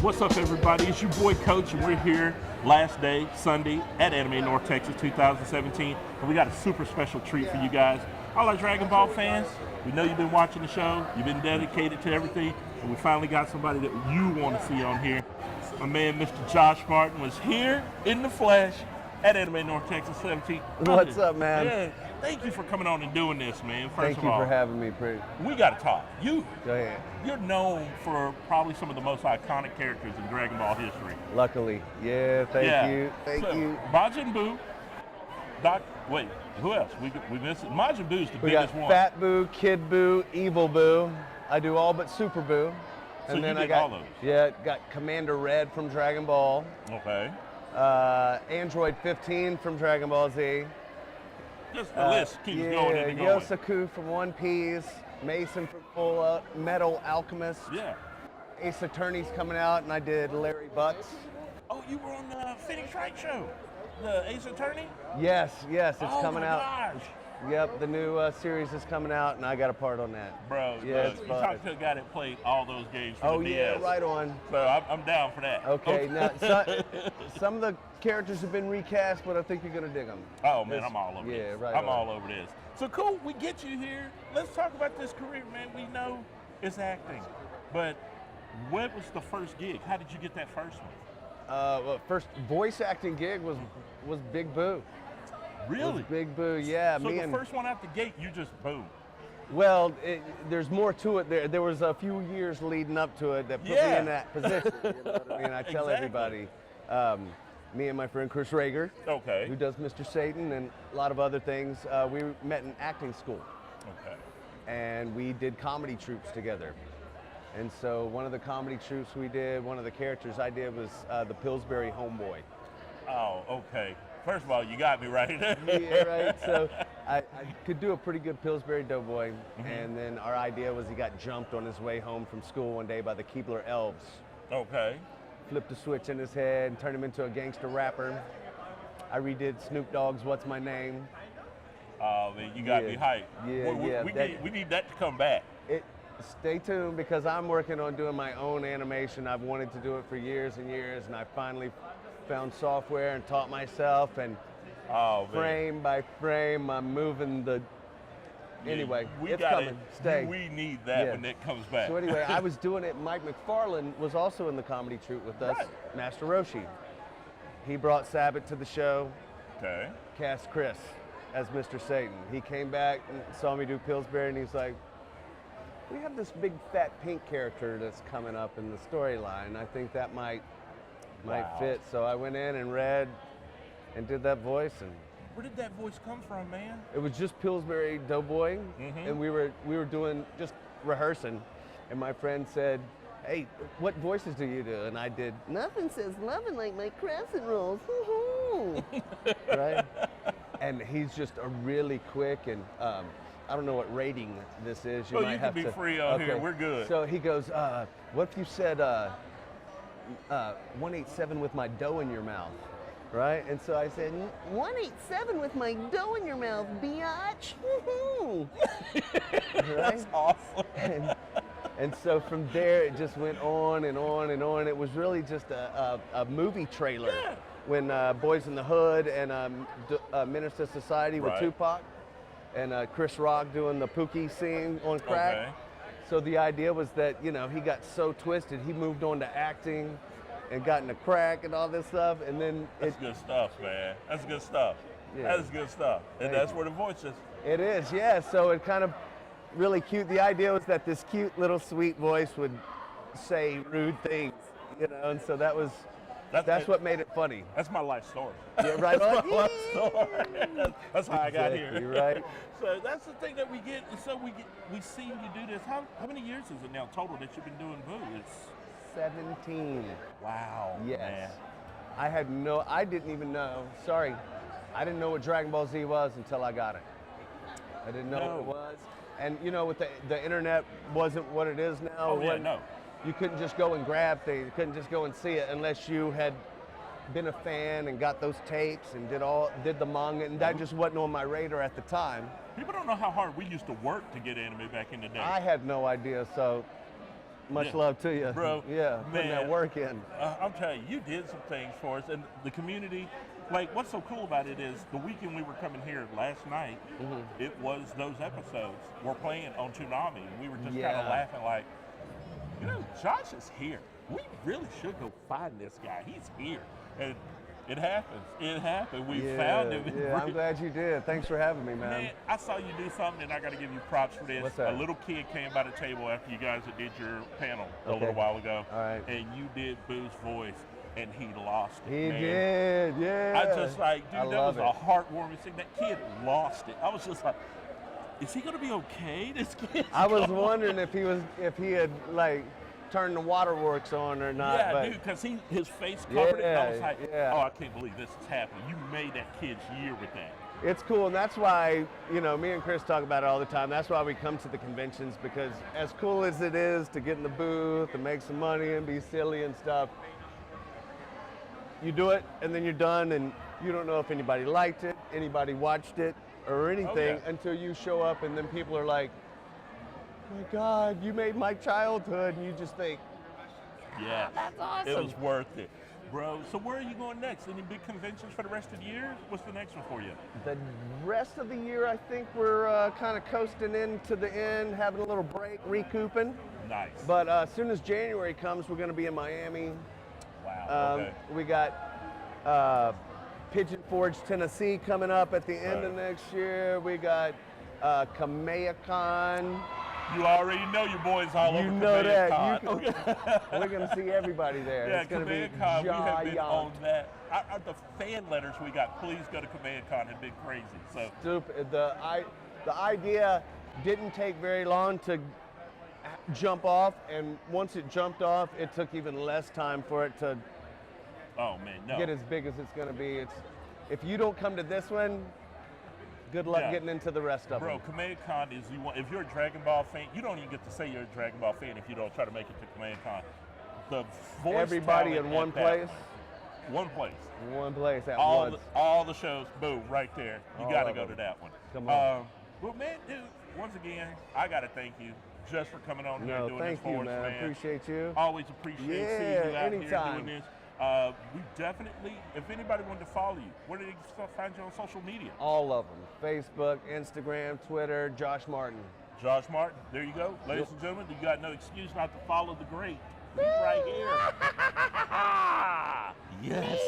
What's up, everybody? It's your boy Coach, and we're here last day, Sunday, at Anime North Texas 2017. And we got a super special treat for you guys. All our Dragonball fans, we know you've been watching the show, you've been dedicated to everything, and we finally got somebody that you want to see on here. My man, Mr. Josh Martin, was here in the flesh at Anime North Texas 17. What's up, man? Yeah, thank you for coming on and doing this, man. Thank you for having me, Prince. We got to talk. Go ahead. You're known for probably some of the most iconic characters in Dragon Ball history. Luckily. Yeah, thank you. Thank you. Majin Buu. Wait, who else? We missed it. Majin Buu's the biggest one. We got Fat Buu, Kid Buu, Evil Buu. I do all but Super Buu. And then I got all those. Yeah, got Commander Red from Dragon Ball. Okay. Android 15 from Dragon Ball Z. Just the list keeps going and going. Yosaku from One Piece. Mason from Full Metal Alchemist. Yeah. Ace Attorney's coming out, and I did Larry Butts. Oh, you were on the Phoenix Wright show, the Ace Attorney? Yes, it's coming out. Oh my gosh. Yep, the new series is coming out, and I got a part on that. Bro, yeah, you talked to a guy that played all those games for the DS. Yeah, right on. So I'm down for that. Okay, now some of the characters have been recast, but I think you're gonna dig them. Oh man, I'm all over this. Yeah, right. I'm all over this. So cool, we get you here. Let's talk about this career, man. We know it's acting, but what was the first gig? How did you get that first one? Well, first voice acting gig was Big Boo. Really? Big Boo, yeah. So the first one out the gate, you just boom. Well, there's more to it. There was a few years leading up to it that put me in that position. You know what I mean? I tell everybody. Me and my friend Chris Rager, who does Mr. Satan and a lot of other things, we met in acting school. Okay. And we did comedy troupes together. And so one of the comedy troupes we did, one of the characters I did was the Pillsbury Homeboy. Oh, okay. First of all, you got me right. Yeah, right. So I could do a pretty good Pillsbury Doughboy. And then our idea was he got jumped on his way home from school one day by the Keebler Elves. Okay. Flipped a switch in his head and turned him into a gangster rapper. I redid Snoop Dogg's What's My Name. Oh, man, you got me hyped. Yeah, we need that to come back. Stay tuned, because I'm working on doing my own animation. I've wanted to do it for years and years, and I finally found software and taught myself, and frame by frame, I'm moving the... Anyway, it's coming. Stay. We need that when it comes back. So anyway, I was doing it. Mike McFarlane was also in the comedy troupe with us, Master Roshi. He brought Sabbath to the show. Okay. Cast Chris as Mr. Satan. He came back and saw me do Pillsbury, and he's like, we have this big fat pink character that's coming up in the storyline. I think that might fit. So I went in and read and did that voice. And where did that voice come from, man? it was just Pillsbury Doughboy, and we were doing just rehearsing, and my friend said, hey, what voices do you do? And I did, nothing says loving like my crescent rolls. Right? And he's just a really quick, and I don't know what rating this is. You might have can be to, free on here. We're good. So he goes, what if you said 187 with my dough in your mouth? Right? And so I said, 187 with my dough in your mouth, biatch. Right? That's awesome. And so from there, it just went on and on and on. It was really just a movie trailer when Boys in the Hood and Menace to Society with Tupac and Chris Rock doing the Pookie scene on crack. Okay. So the idea was that, you know, he got so twisted, he moved on to acting and got into crack and all this stuff, and then that's good stuff, man. That's good stuff. Yeah. That's good stuff, and that's where the voice is. It is, yeah. So it kind of really cute. The idea was that this cute little sweet voice would say rude things, you know, and so that's what made it funny. That's my life story. Yeah, right. That's my life story. That's how I got here. You're right. So that's the thing that we get. So we see you do this. How many years is it now total that you've been doing Boo? It's 17. Wow. Yes. Man. I didn't even know. Sorry, I didn't know what Dragon Ball Z was until I got it. I didn't know what it was. And you know, with the internet wasn't what it is now. Oh yeah, no. You couldn't just go and grab things. You couldn't just go and see it unless you had been a fan and got those tapes and did the manga, and that just wasn't on my radar at the time. People don't know how hard we used to work to get anime back in the day. I had no idea. So Much Yeah. love to you. Bro, Yeah, putting that man. work in. I'm telling you, you did some things for us, and the community. Like, what's so cool about it is the weekend we were coming here last night, it was those episodes were playing on Toonami, and we were just kind Yeah. of laughing like, you know, Josh is here. We really should go find this guy. He's here. And it happens. It happened. We found him. Yeah, I'm glad you did. Thanks for having me, man. Man, I saw you do something, and I got to give you props for this. What's that? A little kid came by the table after you guys did your panel a Okay. little while ago, All right. and you did Boo's voice, and he lost it. He man. did, yeah. I just like, dude, I that love was a heartwarming thing. That kid lost it. I was just like, is he gonna be okay? This kid. I was wondering if he had like turned the waterworks on or not. Yeah, but dude, because his face covered it. And I was Yeah, like, yeah. oh, I can't believe this is happening. You made that kid's year with that. it's cool, and that's why, you know, me and Chris talk about it all the time. That's why we come to the conventions, because as cool as it is to get in the booth and make some money and be silly and stuff, you do it and then you're done, and you don't know if anybody liked it, anybody watched it, or anything until you show up, and then people are like, oh my God, you made my childhood, and you just think, Yeah, that's awesome. It was worth it, bro. So where are you going next? Any big conventions for the rest of the year? What's the next one for you? the rest of the year, I think we're kind of coasting into the end, having a little break, recouping. Nice. But as soon as January comes, we're going to be in Miami. Wow. Okay. We got Pigeon Forge, Tennessee coming up at the end of next year. We got Kamehacon. You already know your boys all over. You know that. Kamehacon. We're going to see everybody there. Yeah, It's going to be Kamehacon, we have been giant. on that. The fan letters we got, please go to Kamehacon, have been crazy. So Stupid. The idea didn't take very long to jump off, and once it jumped off, it took even less time for it to oh man, no. get as big as it's going to be. If you don't come to this one, good luck Yeah. getting into the rest of Bro, them. Kamehacon is if you're a Dragon Ball fan, you don't even get to say you're a Dragon Ball fan if you don't try to make it to Kamehacon. The voice Everybody talent in at one that place. One place. One place at All once. all the shows, boom, right there. You All got to of go them. to that one. Come on. Well, man, dude, once again, I got to thank you just for coming on here No, and doing thank this you, for us, man. man. Appreciate you. Always appreciate seeing Yeah, you out anytime. here doing this. We definitely, if anybody wanted to follow you, where do they find you on social media? All of them. Facebook, Instagram, Twitter, Josh Martin. Josh Martin, there you go. Ladies and gentlemen, you got no excuse not to follow the great. He's right here. Yes.